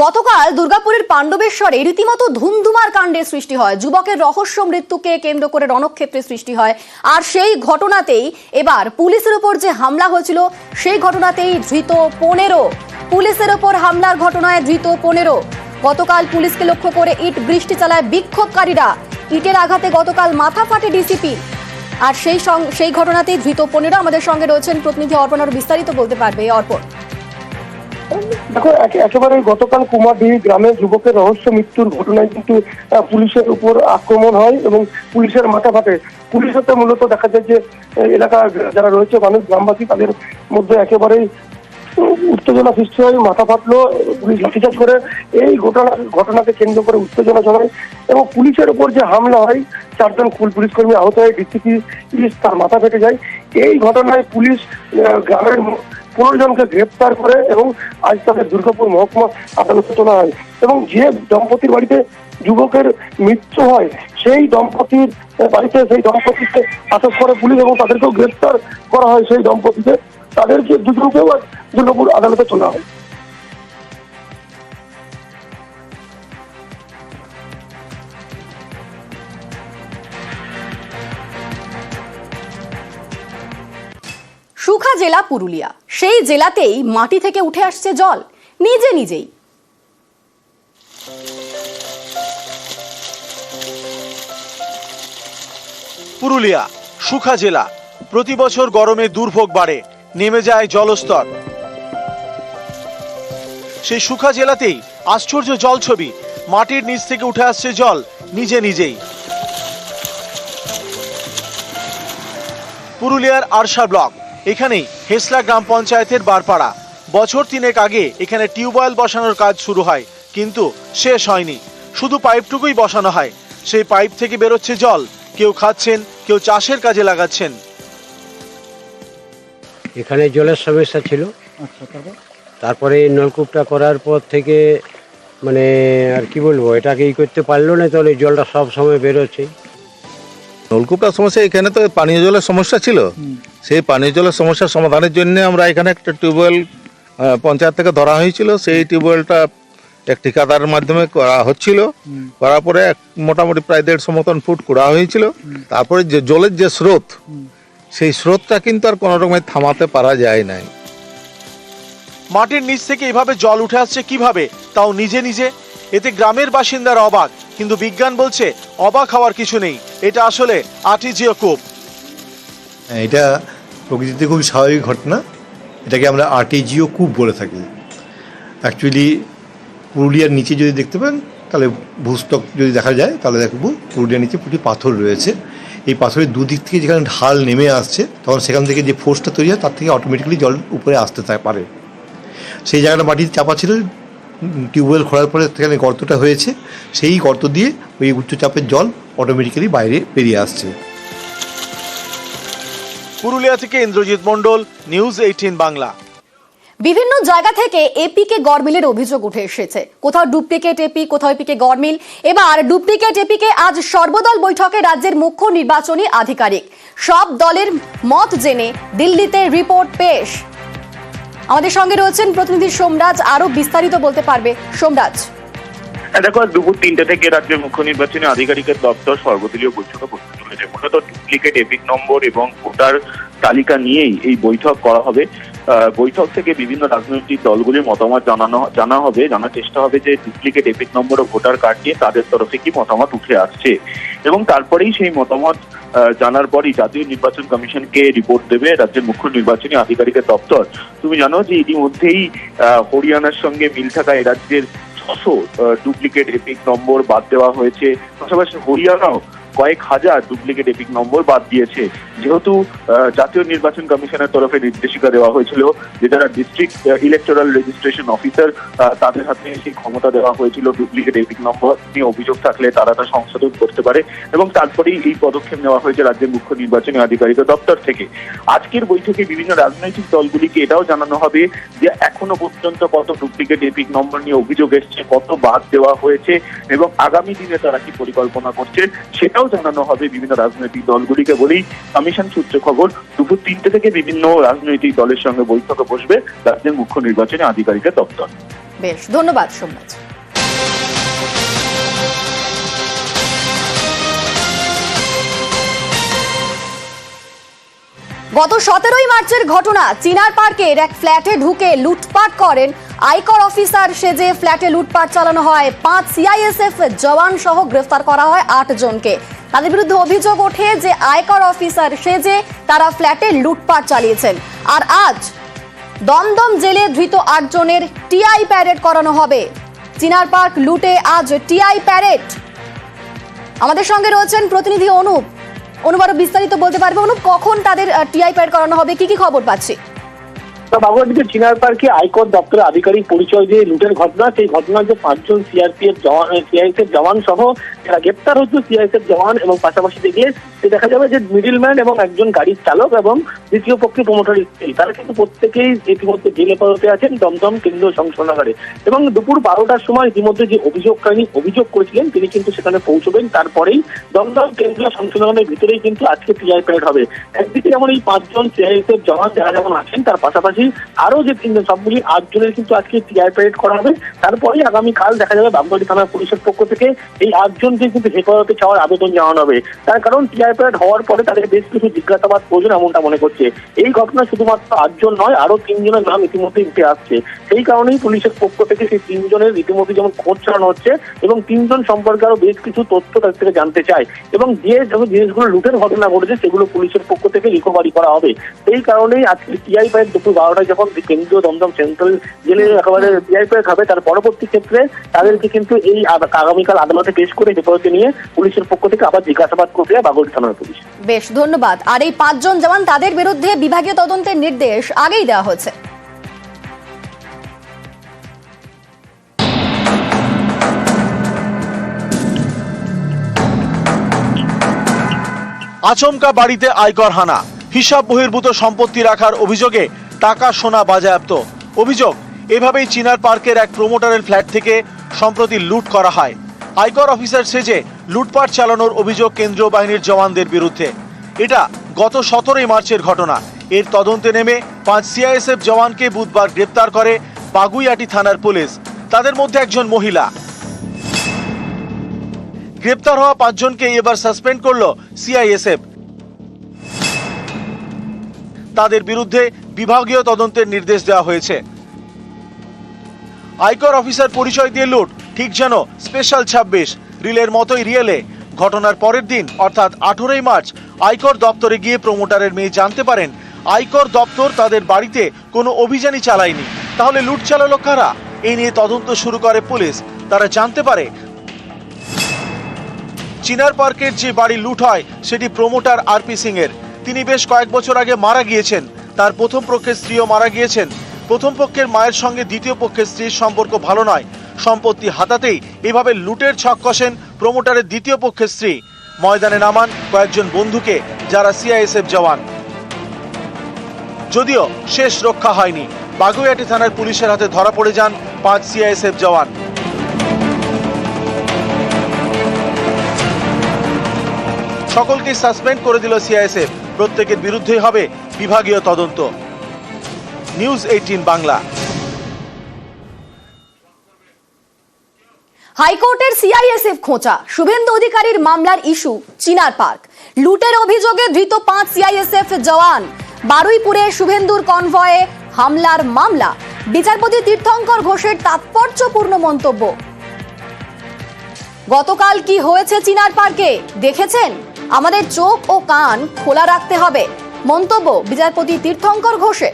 গতকাল দুর্গাপুরের পাণ্ডবেশ্বরে রীতিমতো ধুমধুমার কাণ্ডের সৃষ্টি হয়। যুবকের রহস্য মৃত্যুকে কেন্দ্র করে রণক্ষেত্রের সৃষ্টি হয়। আর সেই ঘটনাতেই এবার পুলিশের উপর যে হামলা হয়েছিল সেই ঘটনাতেই ধৃত 15। পুলিশের উপর হামলার ঘটনায় ধৃত 15। গতকাল পুলিশকে লক্ষ্য করে ইট বৃষ্টি চালায় বিক্ষোভকারীরা। ইটের আঘাতে গতকাল মাথা ফাটে ডিসিপি। আর সেই ঘটনাতেই ধৃত 15। আমাদের সঙ্গে রয়েছেন প্রতিনিধি অর্পণ, আরো বিস্তারিত বলতে পারবে অর্পণ। দেখো, একেবারে গতকাল কুমারডিহি গ্রামে যুবকের রহস্য মৃত্যুর ঘটনায় কিন্তু পুলিশের উপর আক্রমণ হয় এবং পুলিশের মাথা ফাটে। পুলিশের মূলত দেখা যায় যে এলাকা যারা রয়েছে মানুষ, গ্রামবাসী, তাদের মধ্যে একেবারেই উত্তেজনা সৃষ্টি হয়, মাথা ফাটলো, পুলিশ লাঠিচার্জ করে। এই ঘটনাকে কেন্দ্র করে উত্তেজনা ছড়ায় এবং পুলিশের উপর যে হামলা হয়, 4 জন পুলিশ কর্মী আহত হয়, ডিসিপি তার মাথা ফেটে যায়। এই ঘটনায় পুলিশ গ্রামের 15 জনকে গ্রেপ্তার করে এবং আজ তাদের দুর্গাপুর মহকুমা আদালতে তোলা হয়। এবং যে দম্পতির বাড়িতে যুবকের মৃত্যু হয় সেই দম্পতির বাড়িতে সেই দম্পতিকে আটক করে পুলিশ এবং তাদেরকেও গ্রেপ্তার করা হয়। সেই দম্পতিকে, তাদেরকে দুজনকেও দুর্গাপুর আদালতে তোলা হয়। সুখা জেলা পুরুলিয়া, সেই জেলাতেই মাটি থেকে উঠে আসছে জল নিজে নিজেই। পুরুলিয়া সুখা জেলা, প্রতি বছর গরমে দুর্ভোগ বাড়ে, নেমে যায় জলস্তর। সেই সুখা জেলাতেই আশ্চর্য জল ছবি, মাটির নিচ থেকে উঠে আসছে জল নিজে নিজেই। পুরুলিয়ার আরশা ব্লক, এখানেই হেসলা গ্রাম পঞ্চায়েতের বারপাড়া। বছর 3 আগে এখানে টিউবওয়েল বসানোর কাজ শুরু হয়, কিন্তু শেষ হয়নি। শুধু পাইপটুকুই বসানো হয়। সেই পাইপ থেকে বেরোচ্ছে জল, কেউ খাচ্ছেন, কেউ চাষের কাজে লাগাচ্ছেন। এখানে জলের সমস্যা ছিল, তারপরে নলকূপটা করার পর থেকে মানে আর কি বলবো, এটাকে করতে পারলো না, তাহলে জলটা সব সময় বেরোচ্ছে। নলকূপটার সমস্যা, এখানে তো পানীয় জলের সমস্যা ছিল। সেই পানীয় জলের সমস্যার সমাধানের জন্য আমরা এখানে একটা টিউবওয়েল পঞ্চায়েত থেকে ধরা হয়েছিল। সেই টিউবওয়েলটা এক ঠিকাদারের মাধ্যমে করা হচ্ছিল। করার পরে মোটামুটি প্রায় 150 মতন ফুট করা হয়েছিল। তারপরে যে জলের যে স্রোত, সেই স্রোতটা কিন্তু আর কোনো রকমের থামাতে পারা যায় নাই। মাটির নিচ থেকে এভাবে জল উঠে আসছে কিভাবে, তাও নিজে নিজে? এতে গ্রামের বাসিন্দারা অবাক, কিন্তু বিজ্ঞান বলছে অবাক হওয়ার কিছু নেই। এটা আসলে আর্টিজিও কূপ। এটা প্রকৃতিতে খুব স্বাভাবিক ঘটনা। এটাকে আমরা আর্টিজিও কূপ বলে থাকি। অ্যাকচুয়ালি পুরুলিয়ার নিচে যদি দেখতে পান, তাহলে ভূস্তক যদি দেখা যায়, তাহলে দেখবো পুরুলিয়ার নিচে প্রচুর পাথর রয়েছে। এই পাথরের দুদিক থেকে যেখানে ঢাল নেমে আসছে, তখন সেখান থেকে যে ফোর্সটা তৈরি হয়, তার থেকে অটোমেটিক্যালি জল উপরে আসতে পারে। সেই জায়গাটা মাটিতে চাপা ছিল। টিউবওয়েল খোঁড়ার পরে সেখানে গর্তটা হয়েছে, সেই গর্ত দিয়ে ওই উচ্চচাপের জল অটোমেটিক্যালি বাইরে বেরিয়ে আসছে। পুরুলিয়া থেকে ইন্দ্রজিৎ মণ্ডল, নিউজ 18 বাংলা। বিভিন্ন জায়গা থেকে এপিকে গড়মিলের অভিযোগ উঠে এসেছে। কোথাও ডুপ্লিকেট এপি, কোথাও এপিকে গড়মিল। এবার ডুপ্লিকেট এপিকে আজ সর্বদল বৈঠকে রাজ্যের মুখ্য নির্বাচনী আধিকারিক। সব দলের মত জেনে দিল্লিতে রিপোর্ট পেশ। আমাদের সঙ্গে রয়েছেন প্রতিনিধি সোমরাজ, আরো বিস্তারিত বলতে পারবে সোমরাজ। দেখো, দুপুর 3টে থেকে রাজ্যের মুখ্য নির্বাচনী আধিকারিকের দপ্তর সর্বদলীয় বৈঠকে বসতে চলেছে। মূলত ডুপ্লিকেট এপিক নম্বর এবং ভোটার তালিকা নিয়েই এই বৈঠক করা হবে। বৈঠক থেকে বিভিন্ন রাজনৈতিক দলগুলির মতামত জানার চেষ্টা হবে যে ডুপ্লিকেট এপিক নম্বর ও ভোটার কার্ড নিয়ে তাদের তরফে কি মতামত উঠে আসছে, এবং তারপরেই সেই মতামত জানার পরই জাতীয় নির্বাচন কমিশনকে রিপোর্ট দেবে রাজ্যের মুখ্য নির্বাচনী আধিকারিকের দপ্তর। তুমি জানো যে ইতিমধ্যেই হরিয়ানার সঙ্গে মিল থাকা এ রাজ্যের 600 ডুপ্লিকেট এপিক নম্বর বাদ দেওয়া হয়েছে। পাশাপাশি হরিয়ানাও কয়েক হাজার ডুপ্লিকেট এপিক নম্বর বাদ দিয়েছে। যেহেতু জাতীয় নির্বাচন কমিশনের তরফে নির্দেশিকা দেওয়া হয়েছিল যে যারা ডিস্ট্রিক্ট ইলেকটোরাল রেজিস্ট্রেশন অফিসার, তাদের হাতে সেই ক্ষমতা দেওয়া হয়েছিল ডুপ্লিকেট এপিক নম্বর নিয়ে অভিযোগ থাকলে তারা তা সংশোধন করতে পারে, এবং তারপরেই এই পদক্ষেপ নেওয়া হয়েছে রাজ্যের মুখ্য নির্বাচনী আধিকারিকের দপ্তর থেকে। আজকের বৈঠকে বিভিন্ন রাজনৈতিক দলগুলিকে এটাও জানানো হবে যে এখনো পর্যন্ত কত ডুপ্লিকেট এপিক নম্বর নিয়ে অভিযোগ এসছে, কত বাদ দেওয়া হয়েছে, এবং আগামী দিনে তারা কি পরিকল্পনা করছে সেটাও জানানো হবে বিভিন্ন রাজনৈতিক দলগুলিকে বলেই কমিশন সূত্রে খবর। দুপুর 3টে থেকে বিভিন্ন রাজনৈতিক দলের সঙ্গে বৈঠকে বসবে রাজ্যের মুখ্য নির্বাচনী আধিকারিকের দপ্তর। বেশ, ধন্যবাদ সোমনাথ। গত 17ই মার্চের ঘটনা। চিনার পার্কের এক ফ্ল্যাটে ঢুকে লুটপাট করেন আয়কর অফিসার সেজে ফ্ল্যাটে লুটপাট চালানো হয়। 5 সিআইএসএফ জওয়ান সহ গ্রেফতার করা হয় 8 জনকে। তাদের বিরুদ্ধে অভিযোগ ওঠে যে আয়কর অফিসার সেজে তারা ফ্ল্যাটে লুটপাট চালিয়েছেন। আর আজ দমদম জেলে ধৃত 8 জনের টিআই প্যারেড করানো হবে। চিনার পার্ক লুটে আজ টিআই প্যারেড। আমাদের সঙ্গে রয়েছেন প্রতিনিধি অনুপ। অনুপ আরো বিস্তারিত বলতে পারবে? অনুপ, কখন তাদের টিআই প্যারেড করানো হবে, কি কি খবর পাচ্ছি? বাবুয়াটিতে চিনার পার্কে আয়কর দপ্তরের আধিকারিক পরিচয় দিয়ে লুটের ঘটনা, সেই ঘটনায় যে 5 জন সিআইএসএফ জওয়ান সহ যারা গ্রেপ্তার হচ্ছে সিআইএসএফ জওয়ান, এবং পাশাপাশি দেখলে দেখা যাবে যে মিডিলম্যান এবং একজন গাড়ির চালক এবং দ্বিতীয় পক্ষে প্রমোটার স্ত্রী, তারা কিন্তু প্রত্যেকেই ইতিমধ্যে জেলে পালতে আছেন দমদম কেন্দ্রীয় সংশোধনাগারে। এবং দুপুর 12টার সময় ইতিমধ্যে যে অভিযোগকারী অভিযোগ করেছিলেন তিনি কিন্তু সেখানে পৌঁছবেন। তারপরেই দমদম কেন্দ্রীয় সংশোধনাগারের ভিতরেই কিন্তু আজকে টিআই প্যারেড হবে। একদিকে যেমন এই 5 জন সিআইএসএফ জওয়ান যারা যেমন আছেন, তার পাশাপাশি আরো যে 3 জন, সবগুলি 8 জনের কিন্তু আজকে টিআই প্যারেড করা হবে। তারপরে আগামীকাল দেখা যাবে বাগবাড়ি থানা পুলিশের পক্ষ থেকে এই 8 জনকে কিন্তু হেফাজতে চাওয়ার আবেদন জানানো হবে। তার কারণ টিআই প্যারেড হওয়ার পরে তাদের বেশ কিছু জিজ্ঞাসাবাদ প্রয়োজন, এমনটা মনে করছে। এই ঘটনা শুধুমাত্র 8 জন নয়, আরো 3 জনের নাম ইতিমধ্যে উঠে আসছে। সেই কারণেই পুলিশের পক্ষ থেকে সেই 3 জনের ইতিমধ্যে যেমন খোঁজ চালানো হচ্ছে এবং 3 জন সম্পর্কে আরো বেশ কিছু তথ্য তাদের থেকে জানতে চায়। এবং যে জিনিসগুলো লুটের ঘটনা ঘটেছে সেগুলো পুলিশের পক্ষ থেকে রিকভারি করা হবে। সেই কারণেই আজকে টিআই প্যারেড দুপুর 12টায় যখন কেন্দ্রীয় দমদম সেন্ট্রাল জেলে একেবারে টিআই প্যারেড হবে, তার পরবর্তী ক্ষেত্রে তাদেরকে কিন্তু এই আগামীকাল আদালতে পেশ করে হেফাজতে নিয়ে পুলিশের পক্ষ থেকে আবার জিজ্ঞাসাবাদ করবে বাগবাড়ি থানার পুলিশ। বেশ, ধন্যবাদ। আর এই 5 জন জওয়ান, তাদের বিরুদ্ধে বিভাগীয় তদন্তের নির্দেশ আগেই দেওয়া হয়েছে। আচমকা বাড়িতে আয়কর হানা, হিসাব বহির্ভূত সম্পত্তি রাখার অভিযোগে টাকা সোনা বাজেয়াপ্ত। অভিযোগ, এভাবেই চিনার পার্কের এক প্রমোটারের ফ্ল্যাট থেকে সম্প্রতি লুট করা হয়। আয়কর অফিসার সেজে লুটপাট চালানোর অভিযোগ কেন্দ্রীয় বাহিনীর জওয়ানদের বিরুদ্ধে। এটা গত 17ই মার্চের ঘটনা। এর তদন্তে নেমে 5 সিআইএসএফ জওয়ানকে বুধবার গ্রেপ্তার করে বাগুইআটি থানার পুলিশ। তাদের মধ্যে একজন মহিলা। গ্রেপ্তার হওয়া 5 জনকে এবার সাসপেন্ড করলো সিআইএসএফ। তাদের বিরুদ্ধে বিভাগীয় তদন্তের নির্দেশ দেওয়া হয়েছে। আয়কর অফিসার পরিচয় দিয়ে লুট, ঠিক যেন স্পেশাল 26 রিলের মতোই রিয়েলে। ঘটনার পরের দিন অর্থাৎ 18ই মার্চ আয়কর দপ্তরে গিয়ে প্রমোটারের মেয়ে জানতে পারেন আয়কর দপ্তর তাদের বাড়িতে কোনো অভিযানই চালায়নি। তাহলে লুট চালালো কারা? এই নিয়ে তদন্ত শুরু করে পুলিশ। তারা জানতে পারে চিনার পার্কের যে বাড়ি লুট হয় সেটি প্রমোটার আরপি সিং এর। তিনি বেশ কয়েক বছর আগে মারা গিয়েছেন। তার প্রথম পক্ষের স্ত্রীও মারা গিয়েছেন। প্রথম পক্ষের মায়ের সঙ্গে দ্বিতীয় পক্ষের স্ত্রীর সম্পর্ক ভালো নয়। সম্পত্তি হাতাতেই এভাবে লুটের ছক কষেন প্রমোটারের দ্বিতীয় পক্ষের স্ত্রী। ময়দানে নামান কয়েকজন বন্ধুকে যারা সিআইএসএফ জওয়ান। যদিও শেষ রক্ষা হয়নি। বাগুইআটি থানার পুলিশের হাতে ধরা পড়ে যান 5 সিআইএসএফ জওয়ান। সকলকে সাসপেন্ড করে দিল সিআইএসএফ। প্রত্যেকের বিরুদ্ধে হবে বিভাগীয় তদন্ত। নিউজ 18 বাংলা। হাইকোর্টের সিআইএসএফ খোঁচা, শুভেন্দু অধিকারীর মামলার ইস্যু চিনার পার্ক। লুটের অভিযোগে ধৃত 5 সিআইএসএফ জওয়ান। বারুইপুরে শুভেন্দুর কনভয়ে হামলার মামলা। বিচারপতি তীর্থঙ্কর ঘোষের তাৎপর্যপূর্ণ মন্তব্য। গতকাল কি হয়েছে চিনার পার্কে দেখেছেন? আমাদের চোখ ও কান খোলা রাখতে হবে। মন্তব্য বিচারপতি তীর্থঙ্কর ঘোষের।